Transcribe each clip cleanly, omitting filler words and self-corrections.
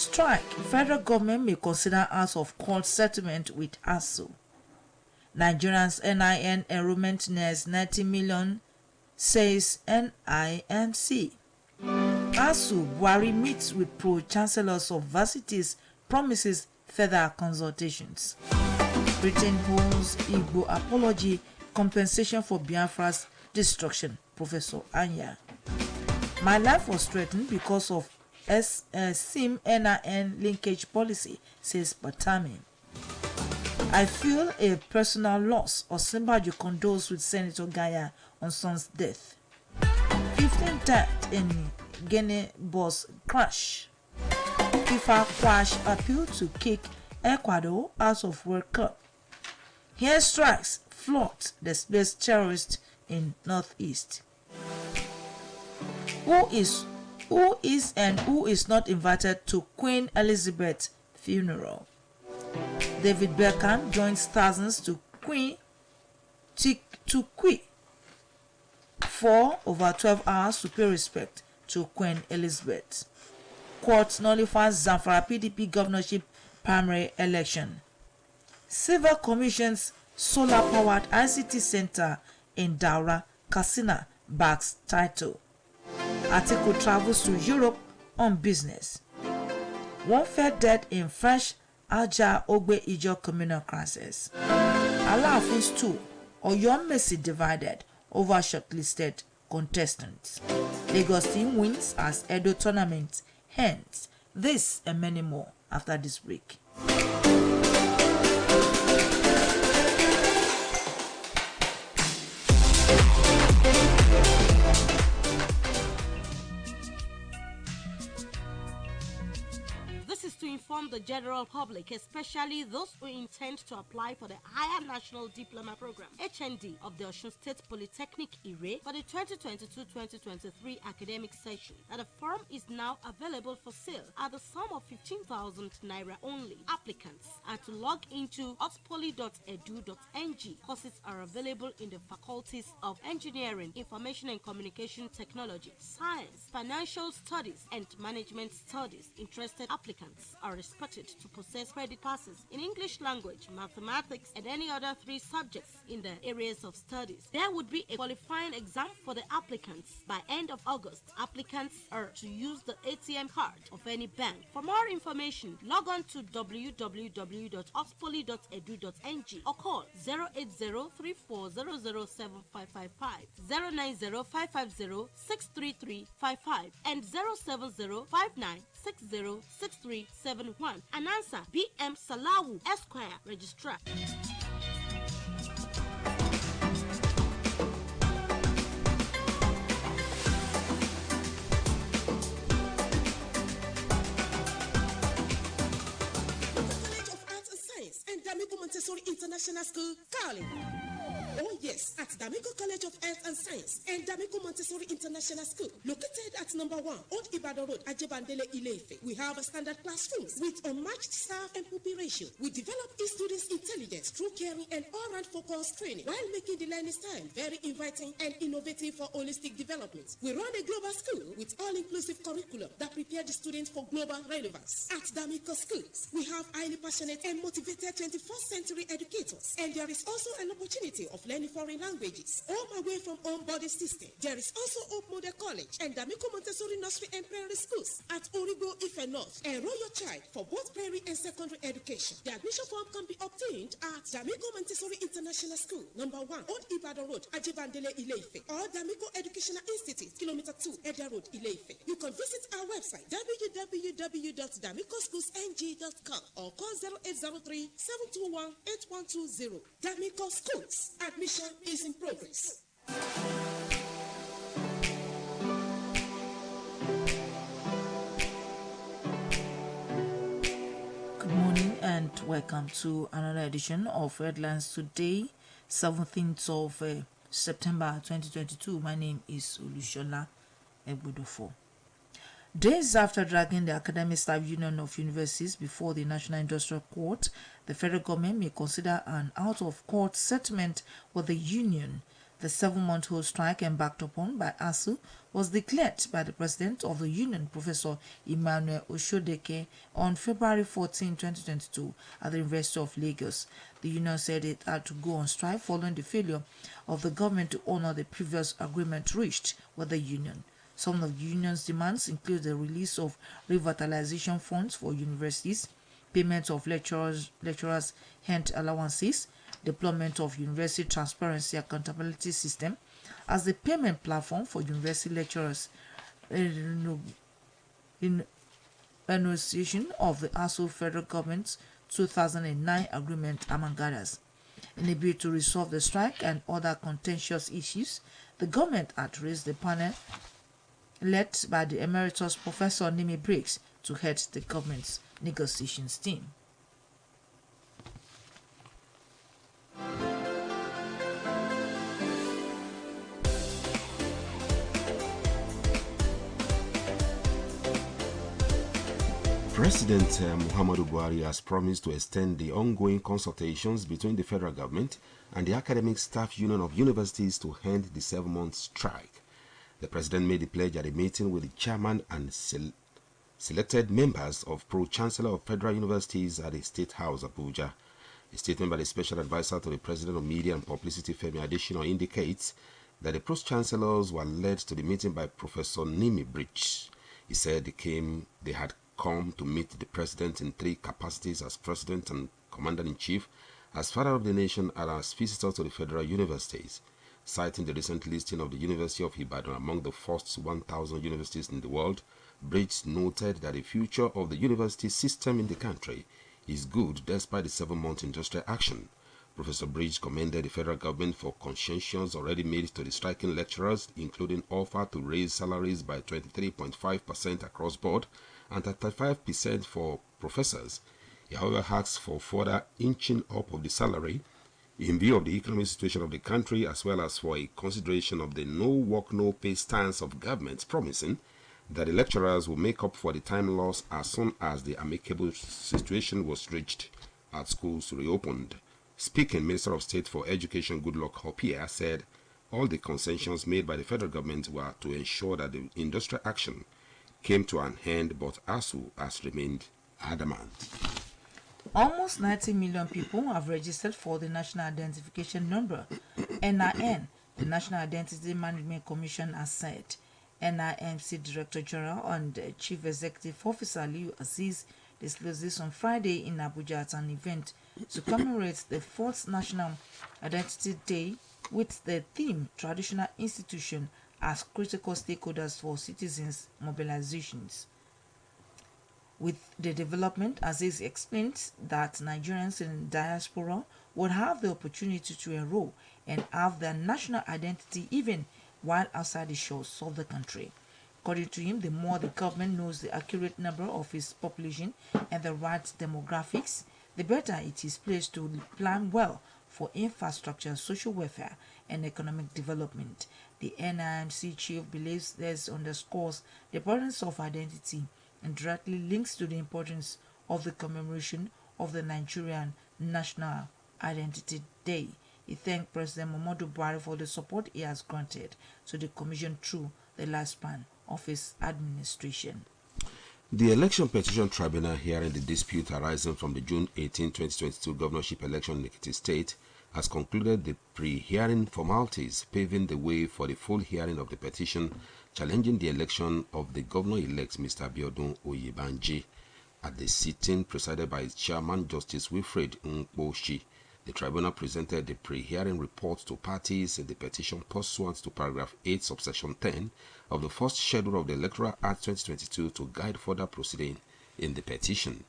Strike. Federal government may consider out-of-court settlement with ASU. Nigerians NIN enrollment nears 90 million, says NIMC. ASU Buhari meets with pro-chancellors of varsities, promises further consultations. Britain holds Igbo apology, compensation for Biafra's destruction, Professor Anya. My life was threatened because of SIM NIN linkage policy, says Batami. I feel a personal loss. Osinbajo condoles with Senator Gaya on son's death. 15 died in Guinea bus crash. FIFA quash appeal to kick Ecuador out of World Cup. Here strikes flood displaced terrorists in Northeast. Who is and who is not invited to Queen Elizabeth funeral? David Beckham joins thousands to queue for over 12 hours to pay respect to Queen Elizabeth. Court nullifies Zamfara PDP governorship primary election. Civil Commission's solar-powered ICT center in Daura, Katsina backs title. Article travels to Europe on business. One fell dead in French Alja Ogbe Ijo communal crisis. Alaafin 2, Oyo Messi divided over shortlisted contestants. Lagos team wins as Edo tournament ends. This and many more after this break. To inform the general public, especially those who intend to apply for the Higher National Diploma Program (HND) of the Osun State Polytechnic IRE for the 2022-2023 academic session, that the form is now available for sale at the sum of 15,000 naira only. Applicants are to log into ospoly.edu.ng. Courses are available in the faculties of Engineering, Information and Communication Technology, Science, Financial Studies, and Management Studies. Interested applicants are expected to possess credit passes in English language, mathematics, and any other 3 subjects in the areas of studies. There would be a qualifying exam for the applicants by end of August. Applicants are to use the ATM card of any bank. For more information, log on to www.ospoly.edu.ng or call 08034007555, 09055063355, and 07059606371. Announcer BM Salawu, Esquire, Registrar. And D'Amico Montessori International School, Cali. Oh yes, at D'Amico College of Health and Science and D'Amico Montessori International School, located at number 1 Old Ibadan Road, Ajebandele, Ile-Ife. We have a standard classrooms with unmatched staff and pupil ratio. We develop students' intelligence through caring and all-round focused training while making the learning style very inviting and innovative for holistic development. We run a global school with all-inclusive curriculum that prepare the students for global relevance. At D'Amico Schools, we have highly passionate and motivated 21st century educators, and there is also an opportunity of learning foreign languages. Home away from home body system. There is also Hope Model College and D'Amico Montessori Nursery and Primary Schools at Origo, Ife North. Enroll your child for both primary and secondary education. The admission form can be obtained at D'Amico Montessori International School, number 1 Old Ibadan Road, Ajebandele, Ile-Ife, or D'Amico Educational Institute, Kilometer 2, Eda Road, Ile-Ife. You can visit our website www.d'amicoschools.ng.com or call 0803 721 8120. D'Amico Schools. Admission is in progress. Good morning and welcome to another edition of Headlines Today, 17th of September 2022. My name is Olushola Egbodofo. Days after dragging the Academic Staff Union of Universities before the National Industrial Court, the federal government may consider an out-of-court settlement with the union. The 7-month-old strike embarked upon by ASU was declared by the president of the union, Professor Emmanuel Oshodeke, on February 14, 2022 at the University of Lagos. The union said it had to go on strike following the failure of the government to honor the previous agreement reached with the union. Some of the union's demands include the release of revitalization funds for universities, payment of lecturers' hand allowances, deployment of university transparency accountability system as the payment platform for university lecturers, in renunciation of the ASU federal government's 2009 agreement, among others. In a bid to resolve the strike and other contentious issues, the government had raised the panel led by the emeritus Professor Nimi Briggs to head the government's negotiations team. President Muhammadu Buhari has promised to extend the ongoing consultations between the federal government and the Academic Staff Union of Universities to end the 7-month strike. The president made the pledge at a meeting with the chairman and selected members of Pro-Chancellor of Federal Universities at the State House, Abuja. A statement by the Special Advisor to the President of Media and Publicity, Femi Adesina, indicates that the Pro-Chancellors were led to the meeting by Professor Nimi Briggs. He said they had come to meet the president in 3 capacities: as president and commander-in-chief, as father of the nation, and as visitor to the federal universities. Citing the recent listing of the University of Ibadan among the first 1,000 universities in the world, Briggs noted that the future of the university system in the country is good despite the 7-month industrial action. Professor Briggs commended the federal government for concessions already made to the striking lecturers, including offer to raise salaries by 23.5% across board and 35% for professors. He, however, asked for further inching up of the salary in view of the economic situation of the country, as well as for a consideration of the no work, no pay stance of government, promising that the lecturers will make up for the time lost as soon as the amicable situation was reached at schools reopened. Speaking, Minister of State for Education Goodluck Hopia said all the concessions made by the federal government were to ensure that the industrial action came to an end, but ASU has remained adamant. Almost 90 million people have registered for the National Identification Number, NIN, the National Identity Management Commission has said. NIMC Director General and Chief Executive Officer Liu Aziz disclosed this on Friday in Abuja at an event to commemorate the 4th National Identity Day with the theme Traditional Institution as Critical Stakeholders for Citizens' Mobilizations. With the development, Aziz explains that Nigerians in diaspora would have the opportunity to enroll and have their national identity even while outside the shores of the country. According to him, the more the government knows the accurate number of its population and the right demographics, the better it is placed to plan well for infrastructure, social welfare, and economic development. The NIMC chief believes this underscores the importance of identity and directly links to the importance of the commemoration of the Nigerian National Identity Day. He thanked President Muhammadu Buhari for the support he has granted to the Commission through the lifespan of his administration. The Election Petition Tribunal hearing the dispute arising from the June 18, 2022 governorship election in Ekiti State has concluded the pre-hearing formalities, paving the way for the full hearing of the petition challenging the election of the governor-elect Mr. Abiodun Oyebanji. At the sitting presided by its chairman, Justice Wilfred Nkposhi, the tribunal presented the pre-hearing report to parties in the petition pursuant to paragraph 8, subsection 10 of the first schedule of the Electoral Act 2022 to guide further proceeding in the petition.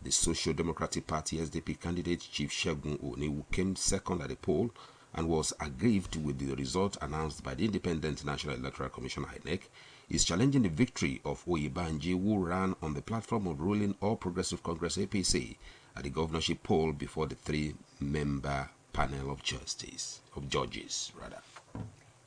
The Social Democratic Party SDP candidate Chief Shegun Oni, who came second at the poll and was aggrieved with the result announced by the Independent National Electoral Commission (INEC), is challenging the victory of Oyebanji, who ran on the platform of ruling All Progressive Congress (APC) at the governorship poll before the 3-member panel of judges.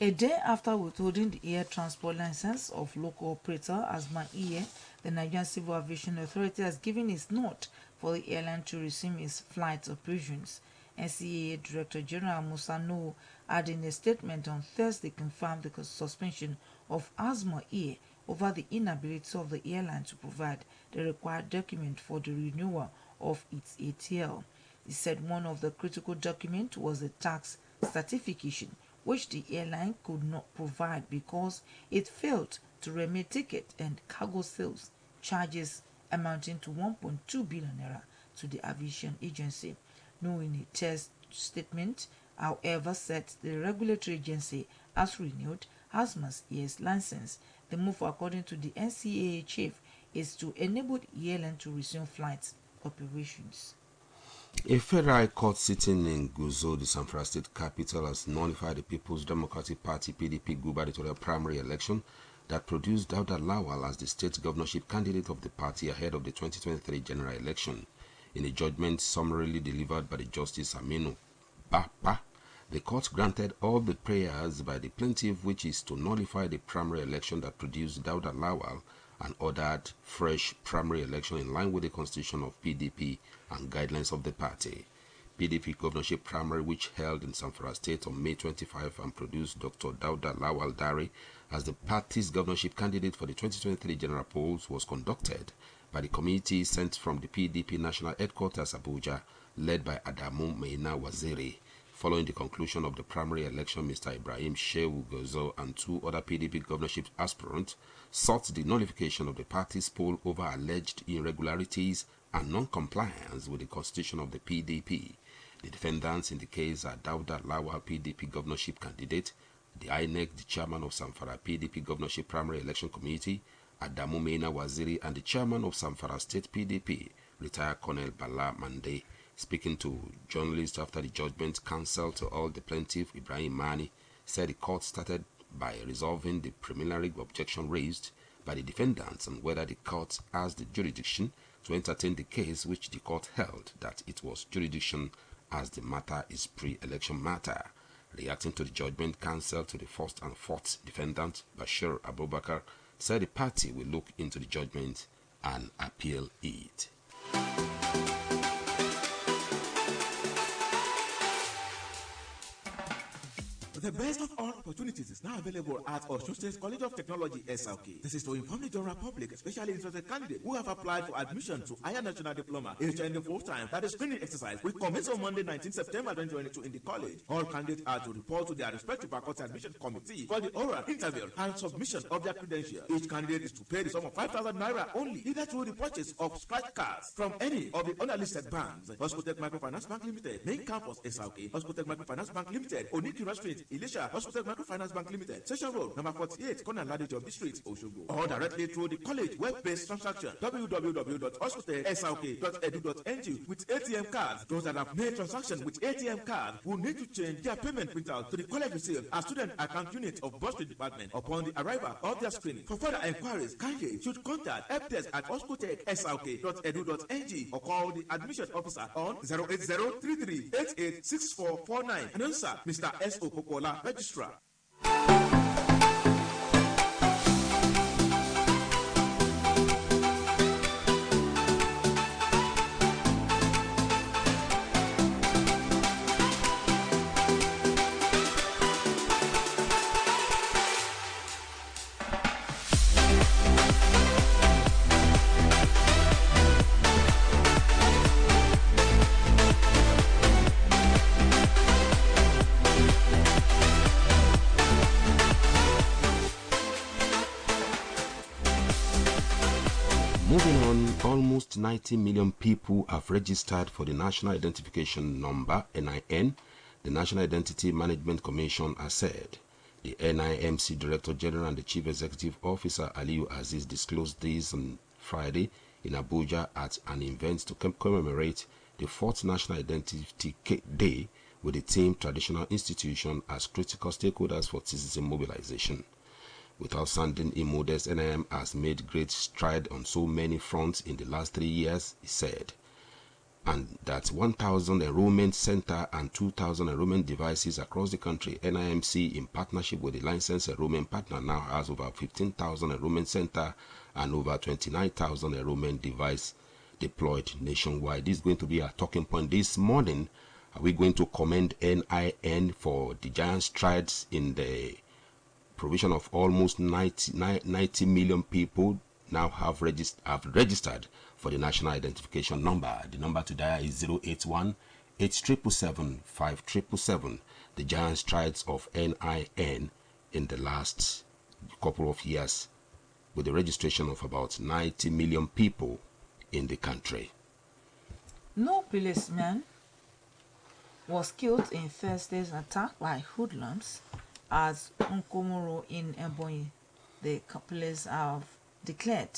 A day after withholding the air transport license of local operator Asma Iye, the Nigerian Civil Aviation Authority has given its nod for the airline to resume its flight operations. NCAA Director General Musa Nuhu had in a statement on Thursday confirmed the suspension of Azma Air over the inability of the airline to provide the required document for the renewal of its ATL. He said one of the critical documents was the tax certification, which the airline could not provide because it failed to remit ticket and cargo sales charges amounting to 1.2 billion naira to the aviation agency. No, in a test statement, however, said the regulatory agency has renewed Azma's Air's license. The move, according to the NCAA chief, is to enable the airline to resume flight operations. A federal court sitting in Guzo, the Zamfara state capital, has nullified the People's Democratic Party (PDP) gubernatorial primary election that produced Dauda Lawal as the state governorship candidate of the party ahead of the 2023 general election. In a judgment summarily delivered by the Justice Aminu Bapa, the court granted all the prayers by the plaintiff, which is to nullify the primary election that produced Dauda Lawal, and ordered fresh primary election in line with the constitution of PDP and guidelines of the party. PDP governorship primary, which held in Zamfara State on May 25 and produced Dr. Dauda Lawal Dari as the party's governorship candidate for the 2023 general polls, was conducted by the committee sent from the PDP national headquarters Abuja, led by Adamu Maina Waziri. Following the conclusion of the primary election, Mr. Ibrahim Shehu Gozo and two other PDP governorship aspirants sought the nullification of the party's poll over alleged irregularities and non-compliance with the constitution of the PDP. The defendants in the case are Dauda Lawal, PDP governorship candidate, the INEC, the chairman of Zamfara PDP governorship primary election committee, Adamu Maina Waziri, and the chairman of Zamfara State PDP, retired Colonel Bala Mande. Speaking to journalists after the judgment, counsel to all the plaintiff, Ibrahim Mani, said the court started by resolving the preliminary objection raised by the defendants on whether the court has the jurisdiction to entertain the case, which the court held that it was jurisdiction as the matter is pre-election matter. Reacting to the judgment, counsel to the first and fourth defendant, Bashir Abubakar, said the party will look into the judgment and appeal it. The best of all opportunities is now available at Osun State College of Technology, SLK. This is to inform the general public, especially interested candidates who have applied for admission to higher national diploma, HND full-time, that the screening exercise will commence on Monday, 19 September 2022 in the college. All candidates are to report to their respective faculty admission committee for the oral interview and submission of their credentials. Each candidate is to pay the sum of 5,000 naira only, either through the purchase of scratch cards from any of the unlisted banks. Hospitec Microfinance Bank Limited, Main Campus, SLK, Hospitec Microfinance Bank Limited, Onikira Street, Elisha, Hospital Microfinance Bank Limited, Session Road, number 48, Corner Ladija Street, Oshogo. Or directly through the college web-based transaction, www.hospitalslk.edu.ng with ATM cards. Those that have made transactions with ATM cards will need to change their payment printout to the college receipt as student account unit of Bursary Department upon the arrival of their screening. For further inquiries, kindly should contact helpdesk at hospitalslk.edu.ng or call the admission officer on 08033886449. Announcer, Mr. S. Okokola, Registrar. Moving on, almost 90 million people have registered for the National Identification Number, NIN, the National Identity Management Commission has said. The NIMC Director General and the Chief Executive Officer, Aliyu Aziz, disclosed this on Friday in Abuja at an event to commemorate the 4th National Identity Day with the theme Traditional Institution as critical stakeholders for citizen mobilization. Without sounding immodest, NIM has made great stride on so many fronts in the last 3 years, he said, and that 1,000 enrollment center and 2,000 enrollment devices across the country. NIMC, in partnership with the licensed enrollment partner, now has over 15,000 enrollment center and over 29,000 enrollment device deployed nationwide. This is going to be our talking point this morning Are we going to commend NIN for the giant strides in the provision of almost 90 million people now have registered for the national identification number? The number to dial is 081 8777 5777. The giant strides of NIN in the last couple of years, with the registration of about 90 million people in the country. No policeman was killed in Thursday's attack by hoodlums at Nkomoro in Ebonyi, the police have declared.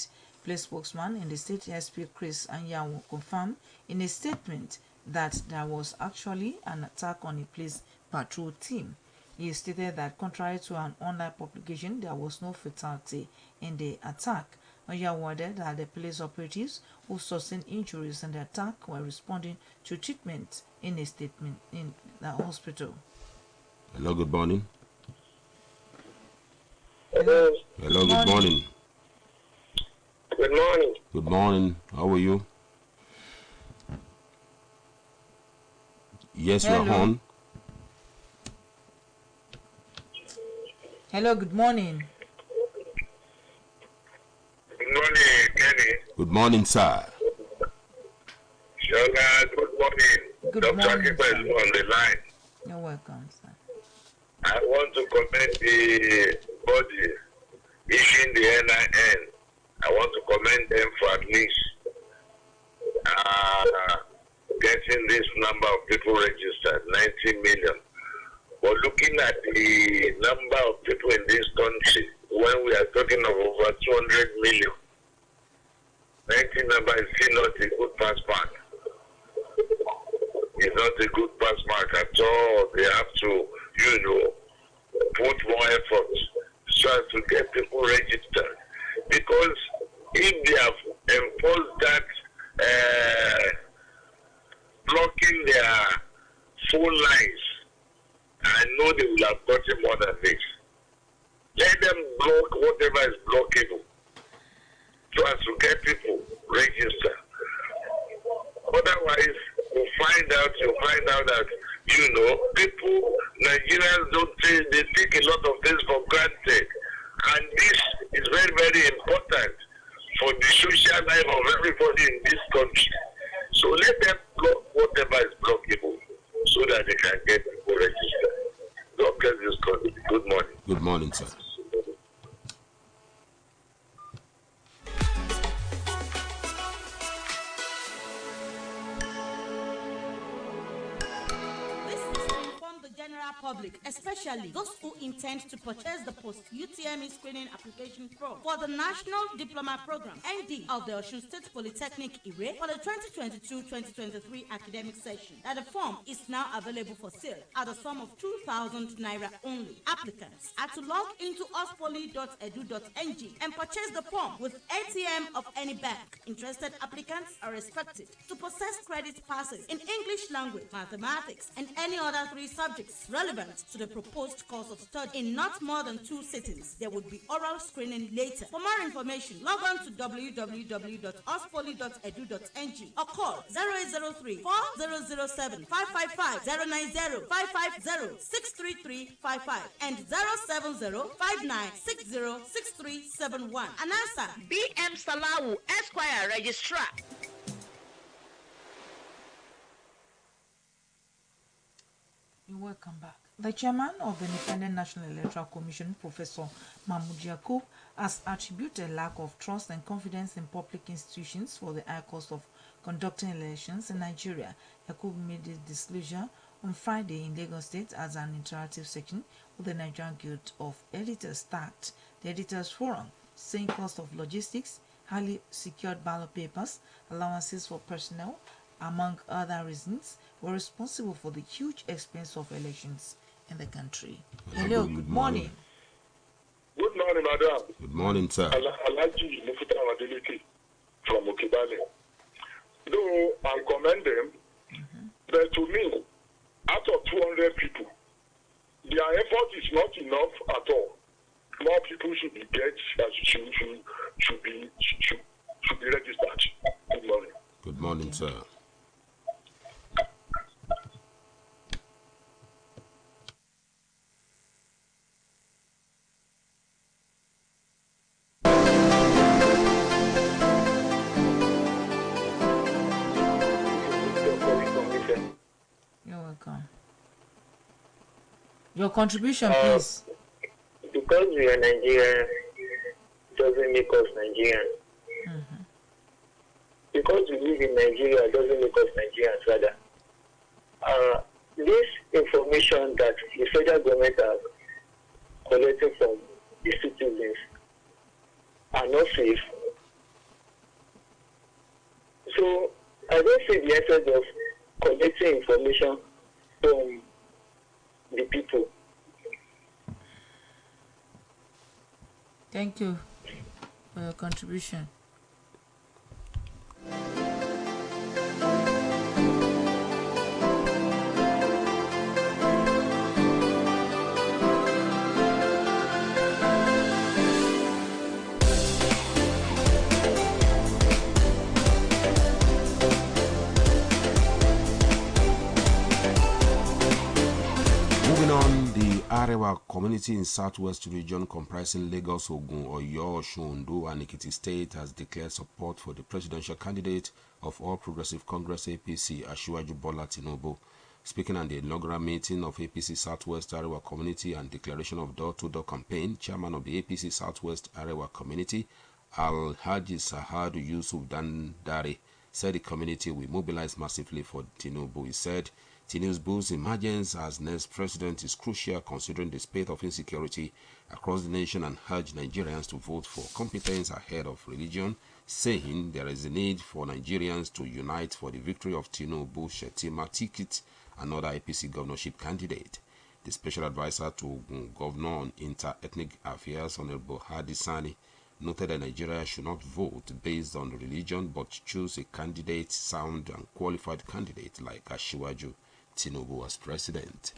Police spokesman in the state SP Chris Anyanwu confirmed in a statement that there was actually an attack on a police patrol team. He stated that contrary to an online publication, there was no fatality in the attack. Anyanwu added that the police operatives who sustained injuries in the attack were responding to treatment in a statement in the hospital. Hello, good morning. Hello. Hello, good morning. Good morning. Good morning. How are you? Yes, Hello. you're on. Hello, good morning. Good morning, Kenny. Good morning, sir. Shola, good morning. Good Dr. morning, Akiba sir. is on the line. You're welcome, sir. I want to commend the body issuing the NIN. I want to commend them for at least getting this number of people registered, 90 million. But looking at the number of people in this country, when we are talking of over 200 million, 90 number is still not a good pass mark. It's not a good pass mark at all. They have to, put more effort so as to get people registered. Because if they have enforced that blocking their phone lines, I know they will have gotten more than this. Let them block whatever is blockable so as to get people registered. Otherwise, you'll find out that, people, Nigerians they take a lot of things for granted. And this is very, very important for the social life of everybody in this country. So let them block whatever is blockable so that they can get people registered. God bless this country. Good morning. Good morning, sir. Public, especially those who intend to purchase the post-UTME screening application form for the National Diploma Program (ND) of the Osun State Polytechnic Ire for the 2022-2023 academic session. That the form is now available for sale at a sum of 2,000 naira only. Applicants are to log into ospoly.edu.ng and purchase the form with ATM of any bank. Interested applicants are expected to possess credit passes in English language, mathematics, and any other 3 subjects relevant to the proposed course of study in not more than 2 sittings. There would be oral screening later. For more information, log on to www.ospoly.edu.ng or call 0803 4007 555 090 550 63355 and 070 5960 6371. Announcer BM Salawu, Esquire Registrar. You're welcome back. The chairman of the Independent National Electoral Commission, Professor Mahmoud Yakub, has attributed lack of trust and confidence in public institutions for the high cost of conducting elections in Nigeria. Yakub made this disclosure on Friday in Lagos State as an interactive section with the Nigerian Guild of Editors start the Editors Forum, saying cost of logistics, highly secured ballot papers, allowances for personnel, among other reasons, were responsible for the huge expense of elections in the country. Hello, good morning. Good morning, madam. Good morning, sir. Alaji Mufuta Wadiliki from Okibale. Though I commend them, but to me, out of 200 people, their effort is not enough at all. More people should be should be registered. Good morning. Good morning, sir. Your contribution, please. Because we are Nigerians doesn't make us Nigerians. Because we live in Nigeria doesn't make us Nigerians, rather. This information that the federal government are collecting from the citizens are not safe. So I don't see the essence of collecting information from the people. Thank you for your contribution. Moving on, the Arewa community in Southwest region comprising Lagos, Ogun, Oyo, Osun, Ondo, and Ekiti State has declared support for the presidential candidate of All Progressive Congress APC, Asiwaju Bola Tinubu. Speaking at the inaugural meeting of APC Southwest Arewa Community and declaration of door-to-door campaign, chairman of the APC Southwest Arewa Community, Al-Haji Sahadu Yusuf Dandare, said the community will mobilize massively for Tinubu. He said Tinubu's emergence as next president is crucial considering the spate of insecurity across the nation and urged Nigerians to vote for competence ahead of religion, saying there is a need for Nigerians to unite for the victory of Tinubu Shetima ticket, another APC governorship candidate. The special advisor to Governor on Inter-Ethnic Affairs, Honorable Hadi Sani, noted that Nigeria should not vote based on religion but choose a candidate, sound and qualified candidate like Asiwaju Tinubu as president.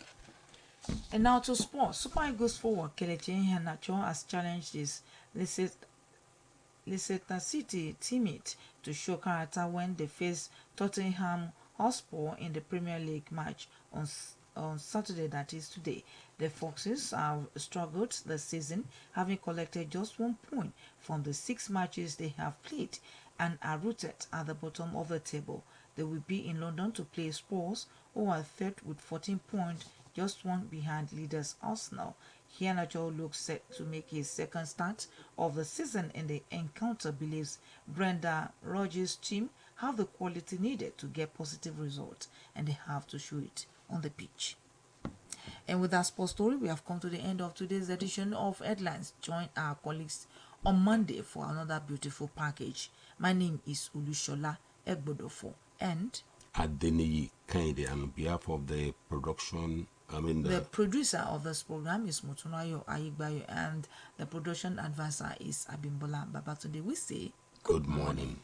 And now to sports. Super Eagles forward Kelechi Iheanacho has challenged his Leicester City teammate to show character when they face Tottenham Hotspur in the Premier League match on Saturday, that is today. The Foxes have struggled this season, having collected just 1 point from the 6 matches they have played and are rooted at the bottom of the table. They will be in London to play Spurs, who are third with 14 points, just one behind leaders Arsenal. Iheanacho looks set to make his second start of the season in the encounter, believes Brenda Rodgers' team have the quality needed to get positive results, and they have to show it on the pitch. And with that sports story, we have come to the end of today's edition of Headlines. Join our colleagues on Monday for another beautiful package. My name is Ulushola Egbodofo and Adeniyi Kende, on behalf of the production, the producer of this program is Motunayo Ayigbayo, and the production advisor is Abimbola Babatunde. We say good morning.